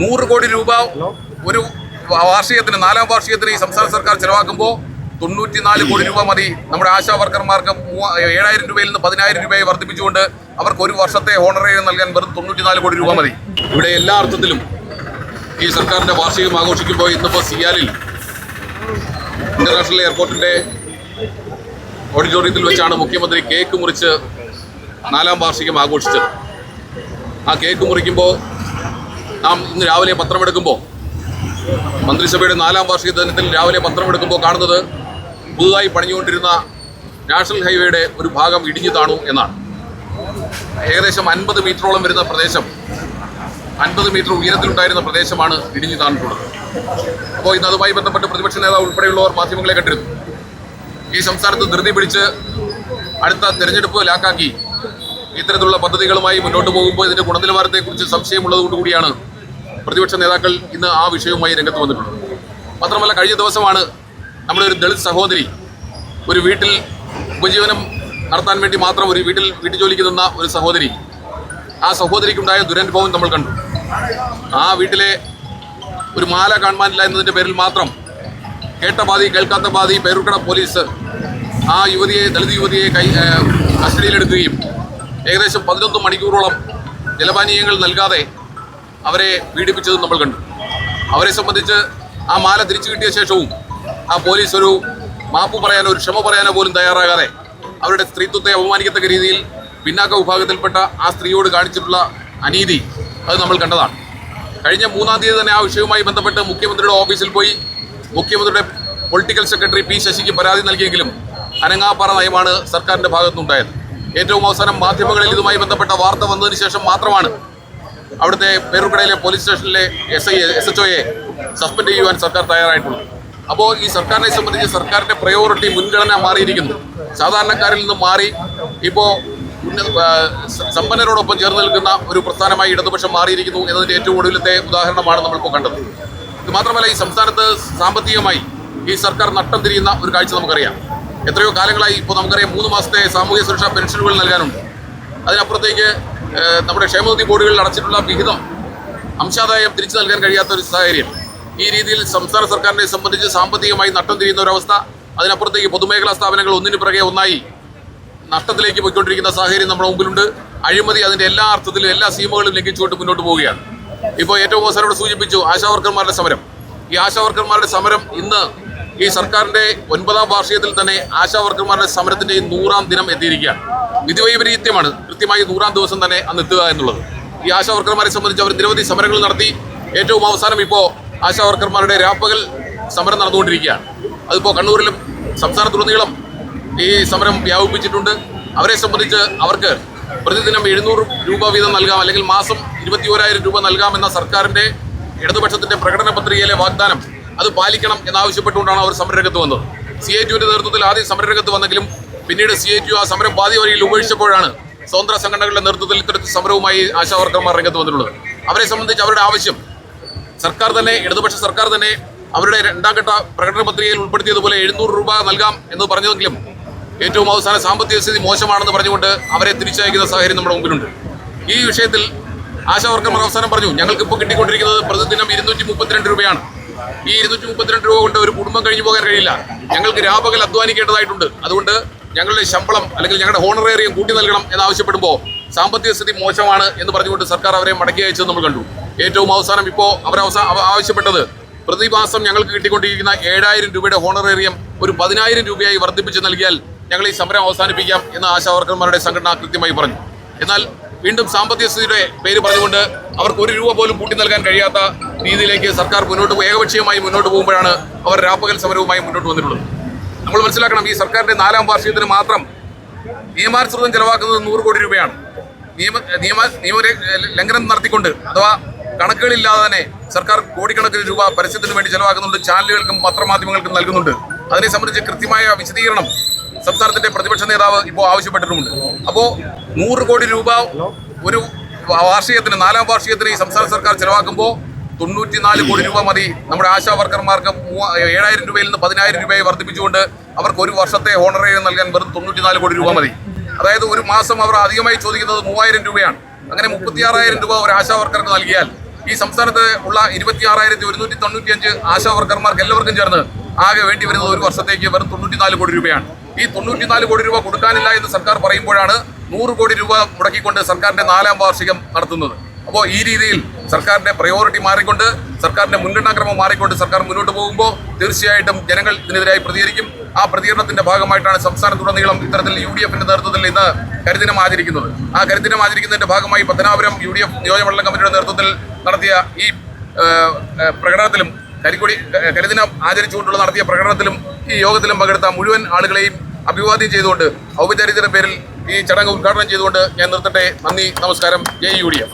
100 കോടി രൂപ ഒരു വാർഷികത്തിന് 4ാം വാർഷികത്തിന് ഈ സംസ്ഥാന സർക്കാർ ചെലവാക്കുമ്പോൾ 94 കോടി രൂപ മതി നമ്മുടെ ആശാ വർക്കർമാർക്ക് 7,000 രൂപയിൽ നിന്ന് 10,000 രൂപയായി വർദ്ധിപ്പിച്ചുകൊണ്ട് അവർക്ക് ഒരു വർഷത്തെ ഹോണറേറിയം നൽകാൻ വെറും 94 കോടി രൂപ മതി. ഇവിടെ എല്ലാ അർത്ഥത്തിലും ഈ സർക്കാരിൻ്റെ വാർഷികം ആഘോഷിക്കുമ്പോൾ ഇന്നിപ്പോൾ സിയാലിൽ ഇന്റർനാഷണൽ എയർപോർട്ടിൻ്റെ ഓഡിറ്റോറിയത്തിൽ വെച്ചാണ് മുഖ്യമന്ത്രി കേക്ക് മുറിച്ച് 4ാം വാർഷികം ആഘോഷിച്ചത്. ആ കേക്ക് മുറിക്കുമ്പോൾ നാം ഇന്ന് രാവിലെ പത്രമെടുക്കുമ്പോൾ മന്ത്രിസഭയുടെ 4ാം വാർഷിക ദിനത്തിൽ രാവിലെ പത്രമെടുക്കുമ്പോൾ കാണുന്നത് പുതുതായി പണിഞ്ഞുകൊണ്ടിരുന്ന നാഷണൽ ഹൈവേയുടെ ഒരു ഭാഗം ഇടിഞ്ഞു താണു എന്നാണ്. ഏകദേശം 50 മീറ്ററോളം വരുന്ന പ്രദേശം, 50 മീറ്റർ ഉയരത്തിലുണ്ടായിരുന്ന പ്രദേശമാണ് ഇടിഞ്ഞു താണിട്ടുള്ളത്. അപ്പോൾ ഇന്ന് അതുമായി ബന്ധപ്പെട്ട് പ്രതിപക്ഷ നേതാവ് ഉൾപ്പെടെയുള്ളവർ മാധ്യമങ്ങളെ കണ്ടിരുന്നു. ഈ സംസ്ഥാനത്ത് ധൃതി പിടിച്ച് അടുത്ത തെരഞ്ഞെടുപ്പ് ലാക്കാക്കി ഇത്തരത്തിലുള്ള പദ്ധതികളുമായി മുന്നോട്ട് പോകുമ്പോൾ ഇതിൻ്റെ ഗുണനിലവാരത്തെക്കുറിച്ച് സംശയമുള്ളതുകൊണ്ടുകൂടിയാണ് പ്രതിപക്ഷ നേതാക്കൾ ഇന്ന് ആ വിഷയവുമായി രംഗത്ത് വന്നിട്ടുള്ളത്. മാത്രമല്ല, കഴിഞ്ഞ ദിവസമാണ് നമ്മുടെ ഒരു ദളിത് സഹോദരി ഒരു വീട്ടിൽ ഉപജീവനം നടത്താൻ വേണ്ടി മാത്രം ഒരു വീട്ടുജോലിക്ക് നിന്ന ഒരു സഹോദരി, ആ സഹോദരിക്കുണ്ടായ ദുരനുഭവം നമ്മൾ കണ്ടു. ആ വീട്ടിലെ ഒരു മാല കാണുവാനില്ല എന്നതിൻ്റെ പേരിൽ മാത്രം കേട്ട പാതി കേൾക്കാത്ത പാതി പേരൂർക്കട പോലീസ് ആ ദളിത് യുവതിയെ കസ്റ്റഡിയിലെടുക്കുകയും ഏകദേശം 11 മണിക്കൂറോളം ജലപാനീയങ്ങൾ നൽകാതെ അവരെ പീഡിപ്പിച്ചതും നമ്മൾ കണ്ടു. അവരെ സംബന്ധിച്ച് ആ മാല തിരിച്ചു കിട്ടിയ ശേഷവും ആ പോലീസ് ഒരു മാപ്പ് പറയാനോ ഒരു ക്ഷമ പറയാനോ പോലും തയ്യാറാകാതെ അവരുടെ സ്ത്രീത്വത്തെ അപമാനിക്കത്തക്ക രീതിയിൽ പിന്നാക്ക വിഭാഗത്തിൽപ്പെട്ട ആ സ്ത്രീയോട് കാണിച്ചിട്ടുള്ള അനീതി അത് നമ്മൾ കണ്ടതാണ്. കഴിഞ്ഞ 3-ാം തീയതി തന്നെ ആ വിഷയവുമായി ബന്ധപ്പെട്ട് മുഖ്യമന്ത്രിയുടെ ഓഫീസിൽ പോയി മുഖ്യമന്ത്രിയുടെ പൊളിറ്റിക്കൽ സെക്രട്ടറി പി ശശിക്ക് പരാതി നൽകിയെങ്കിലും അനങ്ങാപ്പാറ നയമാണ് സർക്കാരിൻ്റെ ഭാഗത്തുനിന്നുണ്ടായത്. ഏറ്റവും അവസാനം മാധ്യമങ്ങളിൽ ഇതുമായി ബന്ധപ്പെട്ട വാർത്ത വന്നതിന് ശേഷം മാത്രമാണ് അവിടുത്തെ പേരൂർക്കടയിലെ പോലീസ് സ്റ്റേഷനിലെ SHOയെ സസ്പെൻഡ് ചെയ്യുവാൻ സർക്കാർ തയ്യാറായിട്ടുള്ളത്. അപ്പോൾ ഈ സർക്കാരിനെ സംബന്ധിച്ച് സർക്കാരിൻ്റെ പ്രയോറിറ്റി മുൻഗണന മാറിയിരിക്കുന്നു. സാധാരണക്കാരിൽ നിന്ന് മാറി ഇപ്പോൾ സമ്പന്നരോടൊപ്പം ചേർന്ന് നിൽക്കുന്ന ഒരു പ്രസ്ഥാനമായി ഇടതുപക്ഷം മാറിയിരിക്കുന്നു എന്നതിൻ്റെ ഏറ്റവും ഒടുവിലത്തെ ഉദാഹരണമാണ് നമ്മളിപ്പോൾ കണ്ടത്. ഇത് മാത്രമല്ല, ഈ സംസ്ഥാനത്ത് സാമ്പത്തികമായി ഈ സർക്കാർ നട്ടം തിരിയുന്ന ഒരു കാഴ്ച നമുക്കറിയാം. എത്രയോ കാലങ്ങളായി ഇപ്പോൾ നമുക്കറിയാം 3 മാസത്തെ സാമൂഹ്യ സുരക്ഷാ പെൻഷനുകൾ നൽകാനുണ്ട്. അതിനപ്പുറത്തേക്ക് നമ്മുടെ ക്ഷേമനിധി ബോർഡുകളിൽ അടച്ചിട്ടുള്ള വിഹിതം അംശാദായം തിരിച്ചു നൽകാൻ കഴിയാത്ത ഒരു സാഹചര്യം. ഈ രീതിയിൽ സംസ്ഥാന സർക്കാരിനെ സംബന്ധിച്ച് സാമ്പത്തികമായി നട്ടം തിരിയുന്ന ഒരവസ്ഥ. അതിനപ്പുറത്തേക്ക് പൊതുമേഖലാ സ്ഥാപനങ്ങൾ ഒന്നിനു പിറകെ ഒന്നായി നഷ്ടത്തിലേക്ക് പോയിക്കൊണ്ടിരിക്കുന്ന സാഹചര്യം നമ്മുടെ മുമ്പിലുണ്ട്. അഴിമതി അതിൻ്റെ എല്ലാ അർത്ഥത്തിലും എല്ലാ സീമകളും ലംഘിച്ചുകൊണ്ട് മുന്നോട്ട് പോവുകയാണ്. ഇപ്പോൾ ഏറ്റവും അവസാനം സൂചിപ്പിച്ചു ആശാവർക്കർമാരുടെ സമരം. ഈ ആശാവർക്കർമാരുടെ സമരം ഇന്ന് ഈ സർക്കാരിൻ്റെ 9ാം വാർഷികത്തിൽ തന്നെ ആശാവർക്കർമാരുടെ സമരത്തിൻ്റെ 100ാം ദിനം എത്തിയിരിക്കുകയാണ്. വിധിവൈപരീത്യമാണ് കൃത്യമായി 100ാം ദിവസം തന്നെ അന്ന് എത്തുക എന്നുള്ളത്. ഈ ആശാവർക്കർമാരെ സംബന്ധിച്ച് അവർ നിരവധി സമരങ്ങൾ നടത്തി. ഏറ്റവും അവസാനം ഇപ്പോൾ ആശാവർക്കർമാരുടെ രാപ്പകൽ സമരം നടന്നുകൊണ്ടിരിക്കുകയാണ്. അതിപ്പോൾ കണ്ണൂരിലും സംസ്ഥാനത്തുടനീളം ഈ സമരം വ്യാപിപ്പിച്ചിട്ടുണ്ട്. അവരെ സംബന്ധിച്ച് അവർക്ക് പ്രതിദിനം 700 രൂപ വീതം നൽകാം, അല്ലെങ്കിൽ മാസം 21,000 രൂപ നൽകാമെന്ന സർക്കാരിൻ്റെ ഇടതുപക്ഷത്തിൻ്റെ പ്രകടന പത്രികയിലെ വാഗ്ദാനം അത് പാലിക്കണം എന്നാവശ്യപ്പെട്ടുകൊണ്ടാണ് അവർ സമരരംഗത്ത് വന്നത്. CITUവിൻ്റെ നേതൃത്വത്തിൽ ആദ്യം സമരരംഗത്ത് വന്നെങ്കിലും പിന്നീട് CITU ആ സമരം പാതി വഴിയിൽ ഉപേക്ഷിച്ചപ്പോഴാണ് സ്വതന്ത്ര സംഘടനകളുടെ നേതൃത്വത്തിൽ ഇത്തരത്തിൽ സമരവുമായി ആശാവർക്കർമാർ രംഗത്ത് വന്നിട്ടുള്ളത്. അവരെ സംബന്ധിച്ച് അവരുടെ ആവശ്യം സർക്കാർ തന്നെ, ഇടതുപക്ഷ സർക്കാർ തന്നെ അവരുടെ 2ാം ഘട്ട പ്രകടന പത്രികയിൽ ഉൾപ്പെടുത്തിയതുപോലെ 700 രൂപ നൽകാം എന്ന് പറഞ്ഞെങ്കിലും ഏറ്റവും അവസാന സാമ്പത്തിക സ്ഥിതി മോശമാണെന്ന് പറഞ്ഞുകൊണ്ട് അവരെ തിരിച്ചയക്കുന്ന സാഹചര്യം നമ്മുടെ മുമ്പിലുണ്ട്. ഈ വിഷയത്തിൽ ആശാവർക്കർമാർ അവസാനം പറഞ്ഞു, ഞങ്ങൾക്കിപ്പോൾ കിട്ടിക്കൊണ്ടിരിക്കുന്നത് പ്രതിദിനം 232 രൂപയാണ്. ഈ 232 രൂപ കൊണ്ട് ഒരു കുടുംബം കഴിഞ്ഞു പോകാൻ കഴിയില്ല. ഞങ്ങൾക്ക് രാപകൽ അധ്വാനിക്കേണ്ടതായിട്ടുണ്ട്. അതുകൊണ്ട് ഞങ്ങളുടെ ശമ്പളം അല്ലെങ്കിൽ ഞങ്ങളുടെ ഹോണറേറിയം കൂട്ടി നൽകണം എന്നാവശ്യപ്പെടുമ്പോൾ സാമ്പത്തിക സ്ഥിതി മോശമാണ് എന്ന് പറഞ്ഞുകൊണ്ട് സർക്കാർ അവരെ മടക്കി അയച്ചത് നമ്മൾ കണ്ടു. ഏറ്റവും അവസാനം ഇപ്പോൾ അവർ ആവശ്യപ്പെട്ടത് പ്രതിമാസം ഞങ്ങൾക്ക് കിട്ടിക്കൊണ്ടിരിക്കുന്ന 7,000 രൂപയുടെ ഹോണറേറിയം ഒരു 10,000 രൂപയായി വർദ്ധിപ്പിച്ച് നൽകിയാൽ ഞങ്ങൾ ഈ സമരം അവസാനിപ്പിക്കാം എന്ന് ആശാവർക്കർമാരുടെ സംഘടന കൃത്യമായി പറഞ്ഞു. എന്നാൽ വീണ്ടും സാമ്പത്തിക സ്ഥിതിയുടെ പേര് പറഞ്ഞുകൊണ്ട് അവർക്ക് 1 രൂപ പോലും കൂട്ടി നൽകാൻ കഴിയാത്ത രീതിയിലേക്ക് സർക്കാർ ഏകപക്ഷീയമായി മുന്നോട്ട് പോകുമ്പോഴാണ് അവർ രാപ്പകൽ സമരവുമായി മുന്നോട്ട് വന്നിട്ടുള്ളത്. നമ്മൾ മനസ്സിലാക്കണം, ഈ സർക്കാരിൻ്റെ 4ാം വാർഷികത്തിന് മാത്രം നിയമാനുസൃതം ചെലവാക്കുന്നത് 100 കോടി രൂപയാണ്. നിയമ ലംഘനം നടത്തിക്കൊണ്ട് അഥവാ കണക്കുകളില്ലാതെ തന്നെ സർക്കാർ കോടിക്കണക്കിന് രൂപ പരസ്യത്തിന് വേണ്ടി ചെലവാക്കുന്നുണ്ട്, ചാനലുകൾക്കും പത്രമാധ്യമങ്ങൾക്കും നൽകുന്നുണ്ട്. അതിനെ സംബന്ധിച്ച് കൃത്യമായ വിശദീകരണം സംസ്ഥാനത്തിൻ്റെ പ്രതിപക്ഷ നേതാവ് ഇപ്പോൾ ആവശ്യപ്പെട്ടിട്ടുമുണ്ട്. അപ്പോൾ 100 കോടി രൂപ ഒരു വാർഷികത്തിന് 4ാം വാർഷികത്തിന് ഈ സംസ്ഥാന സർക്കാർ ചെലവാക്കുമ്പോൾ 94 കോടി രൂപ മതി നമ്മുടെ ആശാ വർക്കർമാർക്ക് 7,000 രൂപയിൽ നിന്ന് 10,000 രൂപയായി വർദ്ധിപ്പിച്ചുകൊണ്ട് അവർക്ക് ഒരു വർഷത്തെ ഹോണറേറിയം നൽകാൻ വെറും 94 കോടി രൂപ മതി. അതായത് ഒരു മാസം അവർ അധികമായി ചോദിക്കുന്നത് 3,000 രൂപയാണ്. അങ്ങനെ 36,000 രൂപ ഒരു ആശാ വർക്കർക്ക് നൽകിയാൽ ഈ സംസ്ഥാനത്ത് ഉള്ള 26,195 ആശാ വർക്കർമാർക്ക് എല്ലാവർക്കും ചേർന്ന് ആകെ വേണ്ടി വരുന്നത് ഒരു വർഷത്തേക്ക് വെറും 94 കോടി രൂപയാണ്. ഈ 94 കോടി രൂപ കൊടുക്കാനില്ല എന്ന് സർക്കാർ പറയുമ്പോഴാണ് 100 കോടി രൂപ മുടക്കിക്കൊണ്ട് സർക്കാരിന്റെ 4ാം വാർഷികം നടത്തുന്നത്. അപ്പോൾ ഈ രീതിയിൽ സർക്കാരിന്റെ പ്രയോറിറ്റി മാറിക്കൊണ്ട്, സർക്കാരിന്റെ മുൻഗണനാക്രമം മാറിക്കൊണ്ട് സർക്കാർ മുന്നോട്ട് പോകുമ്പോൾ തീർച്ചയായിട്ടും ജനങ്ങൾ ഇതിനെതിരായി പ്രതികരിക്കും. ആ പ്രതികരണത്തിന്റെ ഭാഗമായിട്ടാണ് സംസ്ഥാനത്തുടനീളം ഇത്തരത്തിൽ UDF-ന്റെ നേതൃത്വത്തിൽ ഇന്ന് കരിദിനം ആചരിക്കുന്നത്. ആ കരിദിനം ആചരിക്കുന്നതിന്റെ ഭാഗമായി പത്തനാപുരം UDF നിയോജകമണ്ഡലം കമ്മിറ്റിയുടെ നേതൃത്വത്തിൽ നടത്തിയ ഈ പ്രകടനത്തിലും കരിദിനം ആചരിച്ചുകൊണ്ടുള്ള നടത്തിയ പ്രകടനത്തിലും ഈ യോഗത്തിലും പങ്കെടുത്ത മുഴുവൻ ആളുകളെയും അഭിവാദ്യം ചെയ്തുകൊണ്ട് ഔപചാരികതയുടെ പേരിൽ ഈ ചടങ്ങ് ഉദ്ഘാടനം ചെയ്തുകൊണ്ട് ഞാൻ നിർത്തട്ടെ. നന്ദി, നമസ്കാരം. ജയ് UDF.